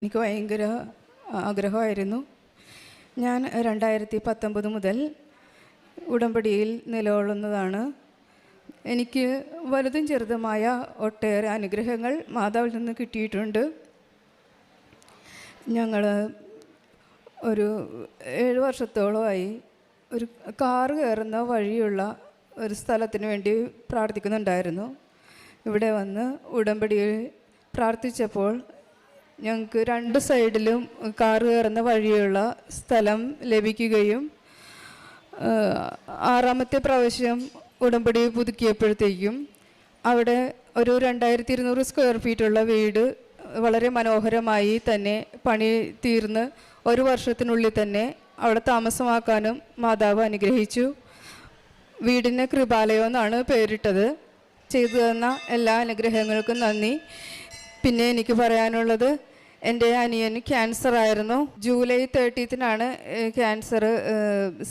എനിക്ക് ഭയങ്കര ആഗ്രഹമായിരുന്നു. ഞാൻ 2019 മുതൽ ഉടമ്പടിയിൽ നിലകൊള്ളുന്നതാണ്. എനിക്ക് വലുതും ചെറുതുമായ ഒട്ടേറെ അനുഗ്രഹങ്ങൾ മാതാവിൽ നിന്ന് കിട്ടിയിട്ടുണ്ട്. ഞങ്ങൾ ഒരു 7 വർഷത്തോളമായി ഒരു കാറ് കയറുന്ന വഴിയുള്ള ഒരു സ്ഥലത്തിന് വേണ്ടി പ്രാർത്ഥിക്കുന്നുണ്ടായിരുന്നു. ഇവിടെ വന്ന് ഉടമ്പടിയിൽ പ്രാർത്ഥിച്ചപ്പോൾ ഞങ്ങൾക്ക് 2 സൈഡിലും കാറ് കയറുന്ന വഴിയുള്ള സ്ഥലം ലഭിക്കുകയും 6ാമത്തെ പ്രാവശ്യം ഉടമ്പടി പുതുക്കിയപ്പോഴത്തേക്കും അവിടെ ഒരു 2200 സ്ക്വയർ ഫീറ്റുള്ള വീട് വളരെ മനോഹരമായി തന്നെ പണി തീർന്ന് 1 വർഷത്തിനുള്ളിൽ തന്നെ അവിടെ താമസമാക്കാനും മാതാവ് അനുഗ്രഹിച്ചു. വീടിന് കൃപാലയം എന്നാണ് പേരിട്ടത്. ചെയ്തു തന്ന എല്ലാ അനുഗ്രഹങ്ങൾക്കും നന്ദി. പിന്നെ എനിക്ക് പറയാനുള്ളത്, എൻ്റെ അനിയന് ക്യാൻസർ ആയിരുന്നു. ജൂലൈ 30-നാണ് ക്യാൻസർ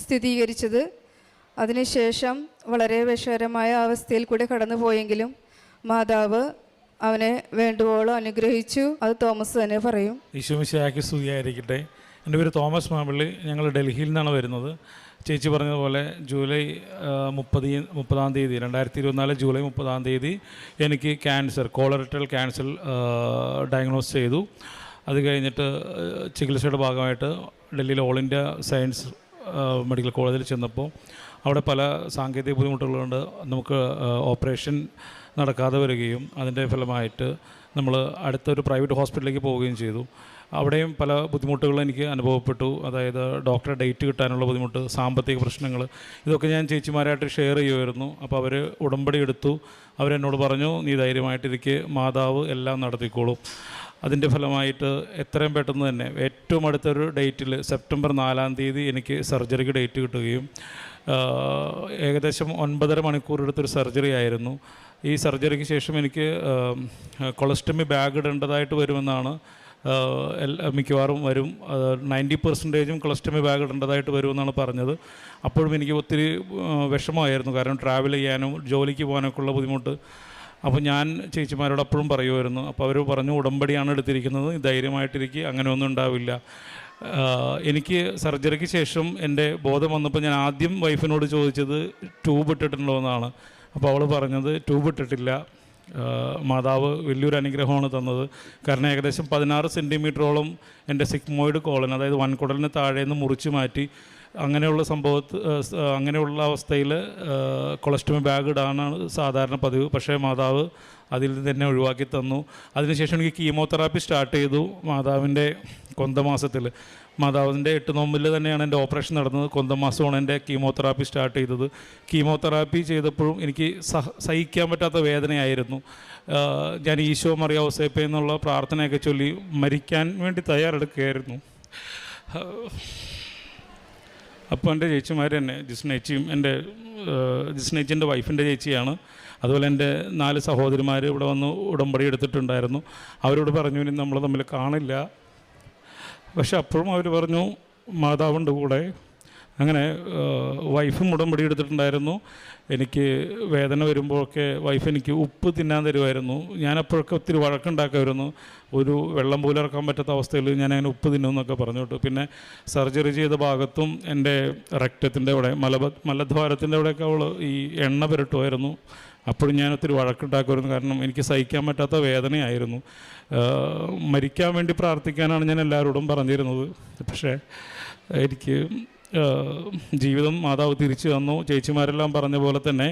സ്ഥിരീകരിച്ചത്. അതിനുശേഷം വളരെ വിഷകരമായ അവസ്ഥയിൽ കൂടെ കടന്നു പോയെങ്കിലും മാതാവ് അവനെ വേണ്ടുവോളം അനുഗ്രഹിച്ചു. അത് തോമസ് തന്നെ പറയും. ഈശോ മിശിഹായ്ക്ക് സ്തുതിയായിരിക്കട്ടെ. എൻ്റെ പേര് തോമസ് മാമ്പള്ളി. ഞങ്ങൾ ഡൽഹിയിൽ നിന്നാണ് വരുന്നത്. ചേച്ചി പറഞ്ഞതുപോലെ ജൂലൈ 30-ാം തീയതി 2024 ജൂലൈ 30-ാം തീയതി എനിക്ക് കോളറക്ടൽ ക്യാൻസർ ഡയഗ്നോസ് ചെയ്തു. അത് കഴിഞ്ഞിട്ട് ചികിത്സയുടെ ഭാഗമായിട്ട് ഡൽഹിയിലെ ഓൾ ഇന്ത്യ സയൻസ് മെഡിക്കൽ കോളേജിൽ ചെന്നപ്പോൾ അവിടെ പല സാങ്കേതിക ബുദ്ധിമുട്ടുകളുണ്ട്. നമുക്ക് ഓപ്പറേഷൻ നടക്കാതെ വരികയും അതിൻ്റെ ഫലമായിട്ട് നമ്മൾ അടുത്തൊരു പ്രൈവറ്റ് ഹോസ്പിറ്റലിലേക്ക് പോവുകയും ചെയ്തു. അവിടെയും പല ബുദ്ധിമുട്ടുകളും എനിക്ക് അനുഭവപ്പെട്ടു. അതായത് ഡോക്ടറെ ഡേറ്റ് കിട്ടാനുള്ള ബുദ്ധിമുട്ട്, സാമ്പത്തിക പ്രശ്നങ്ങൾ, ഇതൊക്കെ ഞാൻ ചേച്ചിമാരായിട്ട് ഷെയർ ചെയ്യുമായിരുന്നു. അപ്പോൾ അവർ ഉടമ്പടി എടുത്തു. അവരെന്നോട് പറഞ്ഞു, നീ ധൈര്യമായിട്ടിരിക്കെ, മാതാവ് എല്ലാം നടത്തിക്കോളും. അതിൻ്റെ ഫലമായിട്ട് എത്രയും പെട്ടെന്ന് തന്നെ ഏറ്റവും അടുത്തൊരു ഡേറ്റിൽ സെപ്റ്റംബർ 4-ാം തീയതി എനിക്ക് സർജറിക്ക് ഡേറ്റ് കിട്ടുകയും ഏകദേശം 9.5 മണിക്കൂർ എടുത്തൊരു സർജറി ആയിരുന്നു. ഈ സർജറിക്ക് ശേഷം എനിക്ക് കൊളസ്റ്റമി ബാഗ് ഇടേണ്ടതായിട്ട് വരുമെന്നാണ്, മിക്കവാറും വരും, 90% കൊളസ്റ്റമി ബാഗ് ഇടേണ്ടതായിട്ട് വരുമെന്നാണ് പറഞ്ഞത്. അപ്പോഴും എനിക്ക് ഒത്തിരി വിഷമമായിരുന്നു. കാരണം ട്രാവൽ ചെയ്യാനും ജോലിക്ക് പോകാനൊക്കെ ഉള്ള ബുദ്ധിമുട്ട്. അപ്പോൾ ഞാൻ ചേച്ചിമാരോട് അപ്പോഴും പറയുമായിരുന്നു. അപ്പോൾ അവർ പറഞ്ഞു, ഉടമ്പടിയാണ് എടുത്തിരിക്കുന്നത്, ധൈര്യമായിട്ടിരിക്കുക, അങ്ങനെ ഒന്നും ഉണ്ടാവില്ല. എനിക്ക് സർജറിക്ക് ശേഷം എൻ്റെ ബോധം വന്നപ്പോൾ ഞാൻ ആദ്യം വൈഫിനോട് ചോദിച്ചത് ട്യൂബ് ഇട്ടിട്ടുണ്ടോ എന്നാണ്. അപ്പോൾ അവൾ പറഞ്ഞത് ട്യൂബ് ഇട്ടിട്ടില്ല, മാതാവ് വലിയൊരു അനുഗ്രഹമാണ് തന്നത്. കാരണം ഏകദേശം 16 സെൻറ്റിമീറ്ററോളം എൻ്റെ സിഗ്മോയിഡ് കോളൻ, അതായത് വൻകുടലിന് താഴേന്ന് മുറിച്ച് മാറ്റി. അങ്ങനെയുള്ള അവസ്ഥയിൽ കൊളസ്റ്റമി ബാഗ് ഇടാനാണ് സാധാരണ പതിവ്. പക്ഷേ മാതാവ് അതിൽ തന്നെ ഒഴിവാക്കി തന്നു. അതിനുശേഷം എനിക്ക് കീമോതെറാപ്പി സ്റ്റാർട്ട് ചെയ്തു. മാതാവിൻ്റെ കൊന്തമാസത്തിൽ, മാതാവിൻ്റെ 8 നോമ്പിൽ തന്നെയാണ് എൻ്റെ ഓപ്പറേഷൻ നടന്നത്. കൊന്തമാസമാണ് എൻ്റെ കീമോതെറാപ്പി സ്റ്റാർട്ട് ചെയ്തത്. കീമോതെറാപ്പി ചെയ്തപ്പോഴും എനിക്ക് സഹിക്കാൻ പറ്റാത്ത വേദനയായിരുന്നു. ഞാൻ ഈശോ മറിയ ഔസേപ്പേ എന്നുള്ള പ്രാർത്ഥനയൊക്കെ ചൊല്ലി മരിക്കാൻ വേണ്ടി തയ്യാറെടുക്കുകയായിരുന്നു. അപ്പോൾ എൻ്റെ ചേച്ചിമാർ തന്നെ, ജിസ്നേച്ചിയും, ജിസ്നേച്ചിൻ്റെ വൈഫിൻ്റെ ചേച്ചിയാണ്. അതുപോലെ എൻ്റെ 4 സഹോദരിമാർ ഇവിടെ വന്ന് ഉടമ്പടി എടുത്തിട്ടുണ്ടായിരുന്നു. അവരോട് പറഞ്ഞു, ഇനി നമ്മൾ തമ്മിൽ കാണില്ല. പക്ഷെ അപ്പോഴും അവർ പറഞ്ഞു, മാതാവുണ്ട് കൂടെ. അങ്ങനെ വൈഫും ഉടമ്പടി എടുത്തിട്ടുണ്ടായിരുന്നു. എനിക്ക് വേദന വരുമ്പോഴൊക്കെ വൈഫ് എനിക്ക് ഉപ്പ് തിന്നാൻ തരുമായിരുന്നു. ഞാനപ്പോഴൊക്കെ ഒത്തിരി വഴക്കുണ്ടാക്കുമായിരുന്നു. ഒരു വെള്ളം പോലും ഇറക്കാൻ പറ്റാത്ത അവസ്ഥയിൽ ഞാൻ അങ്ങനെ ഉപ്പ് തിന്നുമെന്നൊക്കെ പറഞ്ഞിട്ട്. പിന്നെ സർജറി ചെയ്ത ഭാഗത്തും എൻ്റെ രക്തത്തിൻ്റെ അവിടെ, മലദ്വാരത്തിൻ്റെ അവിടെയൊക്കെ അവൾ ഈ എണ്ണ പുരട്ടുമായിരുന്നു. അപ്പോഴും ഞാൻ ഒത്തിരി വഴക്കുണ്ടാക്കുമായിരുന്നു. കാരണം എനിക്ക് സഹിക്കാൻ പറ്റാത്ത വേദനയായിരുന്നു. മരിക്കാൻ വേണ്ടി പ്രാർത്ഥിക്കാനാണ് ഞാൻ എല്ലാവരോടും പറഞ്ഞിരുന്നത്. പക്ഷേ എനിക്ക് ജീവിതം മാതാവ് തിരിച്ചു തന്നു. ചേച്ചിമാരെല്ലാം പറഞ്ഞ പോലെ തന്നെ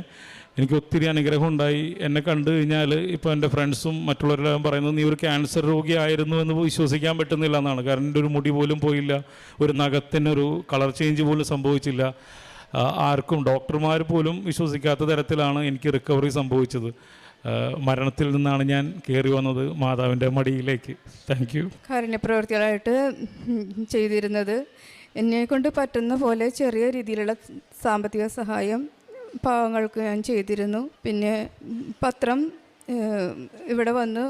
എനിക്ക് ഒത്തിരി അനുഗ്രഹം ഉണ്ടായി. എന്നെ കണ്ടു കഴിഞ്ഞാൽ ഇപ്പോൾ എൻ്റെ ഫ്രണ്ട്സും മറ്റുള്ളവരെല്ലാം പറയുന്നത്, നീ ഒരു ക്യാൻസർ രോഗിയായിരുന്നു എന്ന് വിശ്വസിക്കാൻ പറ്റുന്നില്ല എന്നാണ്. കാരണം എൻ്റെ ഒരു മുടി പോലും പോയില്ല, ഒരു നഖത്തിനൊരു കളർ ചേഞ്ച് പോലും സംഭവിച്ചില്ല. ആർക്കും, ഡോക്ടർമാർ പോലും വിശ്വസിക്കാത്ത തരത്തിലാണ് എനിക്ക് റിക്കവറി സംഭവിച്ചത്. മരണത്തിൽ നിന്നാണ് ഞാൻ കയറി വന്നത് മാതാവിൻ്റെ മടിയിലേക്ക്. Thank you. കാരുണ്യപ്രവർത്തികളായിട്ട് ചെയ്തിരുന്നത്, എന്നെക്കൊണ്ട് പറ്റുന്ന പോലെ ചെറിയ രീതിയിലുള്ള സാമ്പത്തിക സഹായം പാവങ്ങൾക്ക് ഞാൻ ചെയ്തിരുന്നു. പിന്നെ പത്രം ഇവിടെ വന്ന്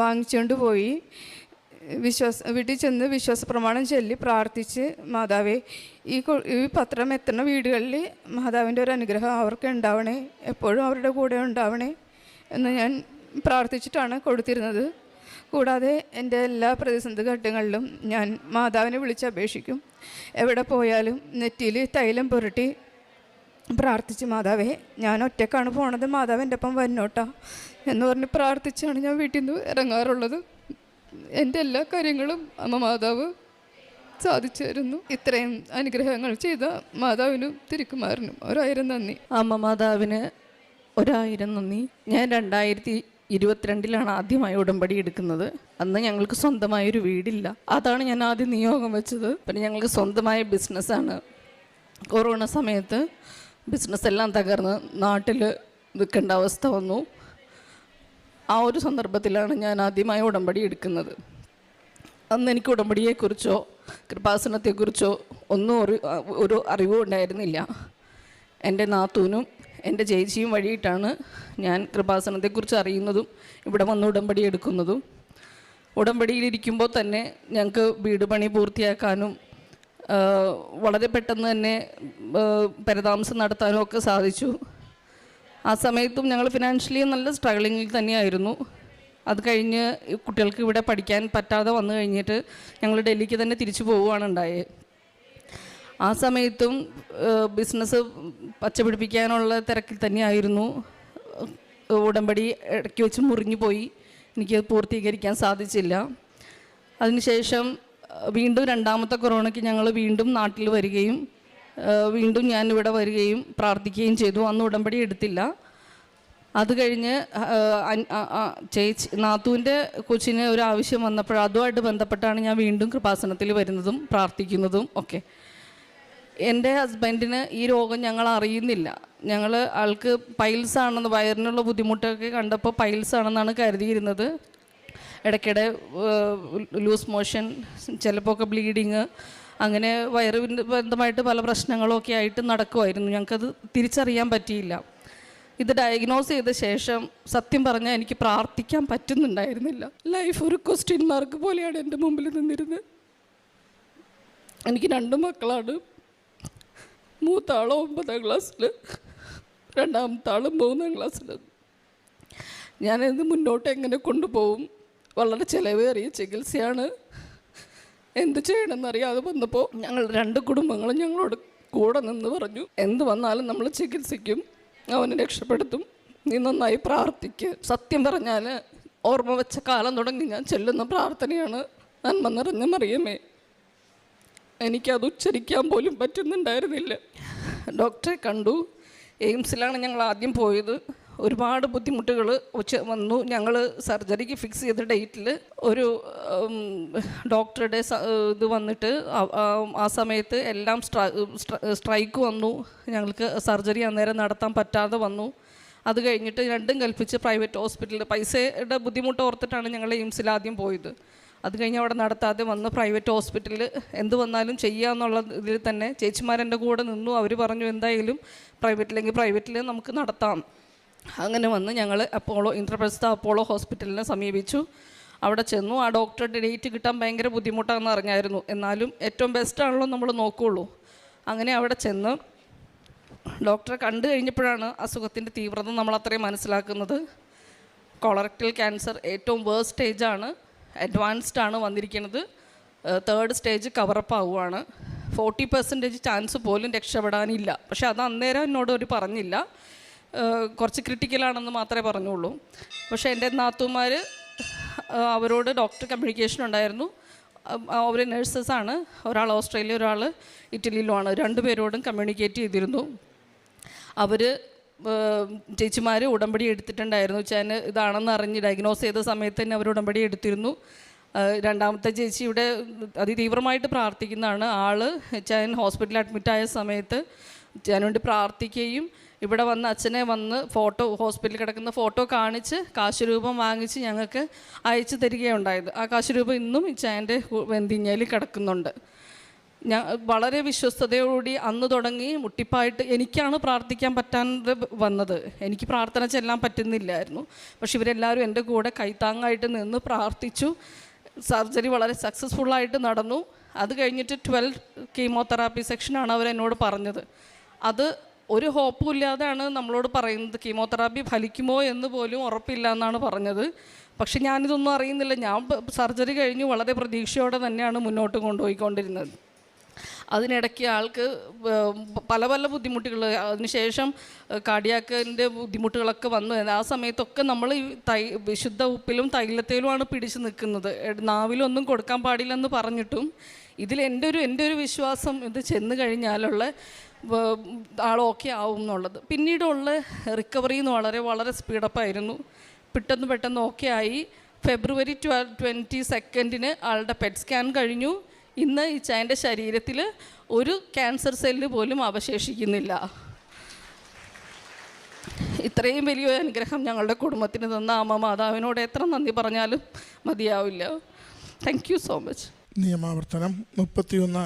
വാങ്ങിച്ചുകൊണ്ട് പോയി വീട്ടിൽ ചെന്ന് വിശ്വാസ പ്രമാണം ചൊല്ലി പ്രാർത്ഥിച്ച്, മാതാവേ, ഈ പത്രം എത്തുന്ന വീടുകളിൽ മാതാവിൻ്റെ ഒരു അനുഗ്രഹം അവർക്ക് ഉണ്ടാവണേ, എപ്പോഴും അവരുടെ കൂടെ ഉണ്ടാവണേ എന്ന് ഞാൻ പ്രാർത്ഥിച്ചിട്ടാണ് കൊടുത്തിരുന്നത്. കൂടാതെ എൻ്റെ എല്ലാ പ്രതിസന്ധി ഘട്ടങ്ങളിലും ഞാൻ മാതാവിനെ വിളിച്ചപേക്ഷിക്കും. എവിടെ പോയാലും നെറ്റിയിൽ തൈലം പുരട്ടി പ്രാർത്ഥിച്ച്, മാതാവേ ഞാൻ ഒറ്റക്കാണ് പോണത്, മാതാവ് എൻ്റെ ഒപ്പം വന്നോട്ടാ എന്ന് പറഞ്ഞ് പ്രാർത്ഥിച്ചാണ് ഞാൻ വീട്ടിൽ നിന്ന് ഇറങ്ങാറുള്ളത്. എൻ്റെ എല്ലാ കാര്യങ്ങളും അമ്മ മാതാവ് സാധിച്ചു തരുന്നു. ഇത്രയും അനുഗ്രഹങ്ങൾ ചെയ്ത മാതാവിനും തിരുക്കുമാരനും 1000 നന്ദി. അമ്മ മാതാവിന് 1000 നന്ദി. ഞാൻ 2022 ആദ്യമായി ഉടമ്പടി എടുക്കുന്നത്. അന്ന് ഞങ്ങൾക്ക് സ്വന്തമായൊരു വീടില്ല. അതാണ് ഞാൻ ആദ്യം നിയോഗം വെച്ചത്. പിന്നെ ഞങ്ങൾക്ക് സ്വന്തമായ ബിസിനസ്സാണ്. കൊറോണ സമയത്ത് ബിസിനസ് എല്ലാം തകർന്ന് നാട്ടിൽ നിൽക്കേണ്ട അവസ്ഥ വന്നു. ആ ഒരു സന്ദർഭത്തിലാണ് ഞാൻ ആദ്യമായി ഉടമ്പടി എടുക്കുന്നത്. അന്ന് എനിക്ക് ഉടമ്പടിയെക്കുറിച്ചോ കൃപാസനത്തെക്കുറിച്ചോ ഒന്നും ഒരു അറിവും ഉണ്ടായിരുന്നില്ല. എൻ്റെ നാത്തൂനും എൻ്റെ ചേച്ചിയും വഴിയിട്ടാണ് ഞാൻ കൃപാസനത്തെക്കുറിച്ച് അറിയുന്നതും ഇവിടെ വന്ന് ഉടമ്പടി എടുക്കുന്നതും. ഉടമ്പടിയിലിരിക്കുമ്പോൾ തന്നെ ഞങ്ങൾക്ക് വീട് പണി പൂർത്തിയാക്കാനും വളരെ പെട്ടെന്ന് തന്നെ പരതാമസം നടത്താനും ഒക്കെ സാധിച്ചു. ആ സമയത്തും ഞങ്ങൾ ഫിനാൻഷ്യലി നല്ല സ്ട്രഗിളിങ്ങിൽ തന്നെയായിരുന്നു. അത് കഴിഞ്ഞ് കുട്ടികൾക്ക് ഇവിടെ പഠിക്കാൻ പറ്റാതെ വന്നു കഴിഞ്ഞിട്ട് ഞങ്ങൾ ഡൽഹിക്ക് തന്നെ തിരിച്ചു പോവുകയാണ് ഉണ്ടായത്. ആ സമയത്തും ബിസിനസ് പച്ചപിടിപ്പിക്കാനുള്ള തിരക്കിൽ തന്നെയായിരുന്നു. ഉടമ്പടി ഇടയ്ക്ക് വെച്ച് മുറിഞ്ഞു പോയി, എനിക്ക് പൂർത്തീകരിക്കാൻ സാധിച്ചില്ല. അതിനുശേഷം വീണ്ടും രണ്ടാമത്തെ കൊറോണയ്ക്ക് ഞങ്ങൾ വീണ്ടും നാട്ടിൽ വരികയും വീണ്ടും ഞാനിവിടെ വരികയും പ്രാർത്ഥിക്കുകയും ചെയ്തു. അന്ന് ഉടമ്പടി എടുത്തില്ല. അത് കഴിഞ്ഞ് ചേച്ചി നാത്തൂൻ്റെ കൊച്ചിന് ഒരു ആവശ്യം വന്നപ്പോൾ അതുമായിട്ട് ബന്ധപ്പെട്ടാണ് ഞാൻ വീണ്ടും കൃപാസനത്തിൽ വരുന്നതും പ്രാർത്ഥിക്കുന്നതും ഒക്കെ. എൻ്റെ ഹസ്ബൻഡിന് ഈ രോഗം ഞങ്ങൾ അറിയുന്നില്ല. ഞങ്ങൾ ആൾക്ക് പൈൽസ് ആണെന്ന്, വയറിനുള്ള ബുദ്ധിമുട്ടൊക്കെ കണ്ടപ്പോൾ പൈൽസ് ആണെന്നാണ് കരുതിയിരുന്നത്. ഇടയ്ക്കിടെ ലൂസ് മോഷൻ, ചിലപ്പോൾ ഒക്കെ ബ്ലീഡിങ്, അങ്ങനെ വയറിന് ബന്ധമായിട്ട് പല പ്രശ്നങ്ങളൊക്കെ ആയിട്ട് നടക്കുമായിരുന്നു. ഞങ്ങൾക്കത് തിരിച്ചറിയാൻ പറ്റിയില്ല. ഇത് ഡയഗ്നോസ് ചെയ്ത ശേഷം സത്യം പറഞ്ഞാൽ എനിക്ക് പ്രാർത്ഥിക്കാൻ പറ്റുന്നുണ്ടായിരുന്നില്ല. ലൈഫ് ഒരു ക്വസ്റ്റ്യൻ മാർക്ക് പോലെയാണ് എൻ്റെ മുമ്പിൽ നിന്നിരുന്നത്. എനിക്ക് 2 മക്കളാണ്. മൂത്താൾ 9ാം ക്ലാസ്സിൽ, രണ്ടാമത്തെ ആൾ 3ാം ക്ലാസ്സിൽ. ഞാനിത് മുന്നോട്ട് എങ്ങനെ കൊണ്ടുപോകും? വളരെ ചിലവേറിയ ചികിത്സയാണ്. എന്ത് ചെയ്യണമെന്നറിയാതെ വന്നപ്പോൾ ഞങ്ങൾ 2 കുടുംബങ്ങളും ഞങ്ങളോട് കൂടെ നിന്ന് പറഞ്ഞു, എന്ത് വന്നാലും നമ്മൾ ചികിത്സിക്കും, അവനെ രക്ഷപ്പെടുത്തും, നീ നന്നായി പ്രാർത്ഥിക്കുക. സത്യം പറഞ്ഞാൽ ഓർമ്മ വെച്ച കാലം തുടങ്ങി ഞാൻ ചെല്ലുന്ന പ്രാർത്ഥനയാണ് നന്മ നിറഞ്ഞ മറിയമേ. എനിക്കത് ഉച്ചരിക്കാൻ പോലും പറ്റുന്നുണ്ടായിരുന്നില്ല. ഡോക്ടറെ കണ്ടു. എയിംസിലാണ് ഞങ്ങൾ ആദ്യം പോയത്. ഒരുപാട് ബുദ്ധിമുട്ടുകൾ വന്നു. ഞങ്ങൾ സർജറിക്ക് ഫിക്സ് ചെയ്ത ഡേറ്റിൽ ഒരു ഡോക്ടറുടെ ഇത് വന്നിട്ട് ആ സമയത്ത് എല്ലാം സ്ട്രൈക്ക് വന്നു. ഞങ്ങൾക്ക് സർജറി അന്നേരം നടത്താൻ പറ്റാതെ വന്നു. അത് കഴിഞ്ഞിട്ട് രണ്ടും കൽപ്പിച്ച് പ്രൈവറ്റ് ഹോസ്പിറ്റലിൽ പൈസയുടെ ബുദ്ധിമുട്ട് ഓർത്തിട്ടാണ് ഞങ്ങൾ എയിംസിൽ ആദ്യം പോയത്. അത് കഴിഞ്ഞ് അവിടെ നടത്താതെ വന്ന് പ്രൈവറ്റ് ഹോസ്പിറ്റലിൽ എന്ത് വന്നാലും ചെയ്യാമെന്നുള്ള ഇതിൽ തന്നെ ചേച്ചിമാരെൻ്റെ കൂടെ നിന്നു. അവർ പറഞ്ഞു എന്തായാലും പ്രൈവറ്റിലെങ്കിൽ പ്രൈവറ്റിൽ നമുക്ക് നടത്താം. അങ്ങനെ വന്ന് ഞങ്ങൾ ഇന്ദ്രപ്രസ്ഥ അപ്പോളോ ഹോസ്പിറ്റലിനെ സമീപിച്ചു. അവിടെ ചെന്നു. ആ ഡോക്ടറുടെ ഡേറ്റ് കിട്ടാൻ ഭയങ്കര ബുദ്ധിമുട്ടാണെന്ന് അറിഞ്ഞായിരുന്നു. എന്നാലും ഏറ്റവും ബെസ്റ്റാണല്ലോ നമ്മൾ നോക്കുകയുള്ളൂ. അങ്ങനെ അവിടെ ചെന്ന് ഡോക്ടറെ കണ്ടു കഴിഞ്ഞപ്പോഴാണ് അസുഖത്തിൻ്റെ തീവ്രത നമ്മളത്രയും മനസ്സിലാക്കുന്നത്. കൊളറക്ടൽ ക്യാൻസർ ഏറ്റവും വേഴ്സ്റ്റ് സ്റ്റേജാണ്, അഡ്വാൻസ്ഡ് ആണ് വന്നിരിക്കുന്നത്. 3rd സ്റ്റേജ് കവറപ്പ് ആവുകയാണ്. 40% ചാൻസ് പോലും രക്ഷപ്പെടാനില്ല. പക്ഷെ അത് അന്നേരം എന്നോട് ഒരു പറഞ്ഞില്ല, കുറച്ച് ക്രിട്ടിക്കലാണെന്ന് മാത്രമേ പറഞ്ഞുള്ളൂ. പക്ഷേ എൻ്റെ നാത്തൂമാർ, അവരോട് ഡോക്ടർ കമ്മ്യൂണിക്കേഷൻ ഉണ്ടായിരുന്നു. അവർ നഴ്സസാണ്. ഒരാൾ ഓസ്ട്രേലിയ, ഒരാൾ ഇറ്റലിയിലുമാണ്. 2 പേരോടും കമ്മ്യൂണിക്കേറ്റ് ചെയ്തിരുന്നു. അവർ ചേച്ചിമാർ ഉടമ്പടി എടുത്തിട്ടുണ്ടായിരുന്നു. ഞാൻ ഇതാണെന്ന് അറിഞ്ഞ് ഡയഗ്നോസ് ചെയ്ത സമയത്ത് തന്നെ അവർ ഉടമ്പടി എടുത്തിരുന്നു. രണ്ടാമത്തെ ചേച്ചി ഇവിടെ അതിതീവ്രമായിട്ട് പ്രാർത്ഥിക്കുന്നതാണ്. ഞാൻ ഹോസ്പിറ്റലിൽ അഡ്മിറ്റായ സമയത്ത് ഞാൻ വേണ്ടി പ്രാർത്ഥിക്കുകയും ഇവിടെ വന്ന് അച്ഛനെ വന്ന് ഫോട്ടോ, ഹോസ്പിറ്റലിൽ കിടക്കുന്ന ഫോട്ടോ കാണിച്ച് കാശുരൂപം വാങ്ങിച്ച് ഞങ്ങൾക്ക് അയച്ചു തരികയുണ്ടായത്. ആ കാശുരൂപം ഇന്നും ചായൻ്റെ വെന്തിഞ്ഞയിൽ കിടക്കുന്നുണ്ട്. ഞാൻ വളരെ വിശ്വസ്തയോടുകൂടി അന്ന് തുടങ്ങി മുട്ടിപ്പായിട്ട് എനിക്കാണ് പ്രാർത്ഥിക്കാൻ പറ്റാതെ വന്നത്. എനിക്ക് പ്രാർത്ഥന ചെല്ലാൻ പറ്റുന്നില്ലായിരുന്നു. പക്ഷെ ഇവരെല്ലാവരും എൻ്റെ കൂടെ കൈത്താങ്ങായിട്ട് നിന്ന് പ്രാർത്ഥിച്ചു. സർജറി വളരെ സക്സസ്ഫുള്ളായിട്ട് നടന്നു. അത് കഴിഞ്ഞിട്ട് 12 കീമോതെറാപ്പി സെക്ഷനാണ് അവരെന്നോട് പറഞ്ഞത്. അത് ഒരു ഹോപ്പും ഇല്ലാതെയാണ് നമ്മളോട് പറയുന്നത്. കീമോതെറാപ്പി ഫലിക്കുമോ എന്ന് പോലും ഉറപ്പില്ല എന്നാണ് പറഞ്ഞത്. പക്ഷെ ഞാനിതൊന്നും അറിയുന്നില്ല. ഞാൻ സർജറി കഴിഞ്ഞു വളരെ പ്രതീക്ഷയോടെ തന്നെയാണ് മുന്നോട്ട് കൊണ്ടുപോയിക്കൊണ്ടിരുന്നത്. അതിനിടയ്ക്ക് ആൾക്ക് പല പല ബുദ്ധിമുട്ടുകൾ, അതിനുശേഷം കാർഡിയാക്കിൻ്റെ ബുദ്ധിമുട്ടുകളൊക്കെ വന്നു. ആ സമയത്തൊക്കെ നമ്മൾ ഈ വിശുദ്ധ ഉപ്പിലും തൈലത്തേലുമാണ് പിടിച്ച് നിൽക്കുന്നത്. നാവിലൊന്നും കൊടുക്കാൻ പാടില്ലെന്ന് പറഞ്ഞിട്ടും ഇതിൽ എൻ്റെ ഒരു വിശ്വാസം ഇത് ചെന്ന് കഴിഞ്ഞാലുള്ള ആൾ ഓക്കെ ആവും എന്നുള്ളത്. പിന്നീടുള്ള റിക്കവറി എന്ന് വളരെ സ്പീഡപ്പായിരുന്നു. പെട്ടെന്ന് ഓക്കെ ആയി. ഫെബ്രുവരി 22 ആളുടെ പെറ്റ് സ്കാൻ കഴിഞ്ഞു. ഇന്ന് ഈ ചായൻ്റെ ശരീരത്തിൽ ഒരു ക്യാൻസർ സെല്ല് പോലും അവശേഷിക്കുന്നില്ല. ഇത്രയും വലിയൊരു അനുഗ്രഹം ഞങ്ങളുടെ കുടുംബത്തിന് തന്ന അമ്മ മാതാവിനോട് എത്ര നന്ദി പറഞ്ഞാലും മതിയാവില്ല. Thank you so much. നിയമാവർത്തനം 31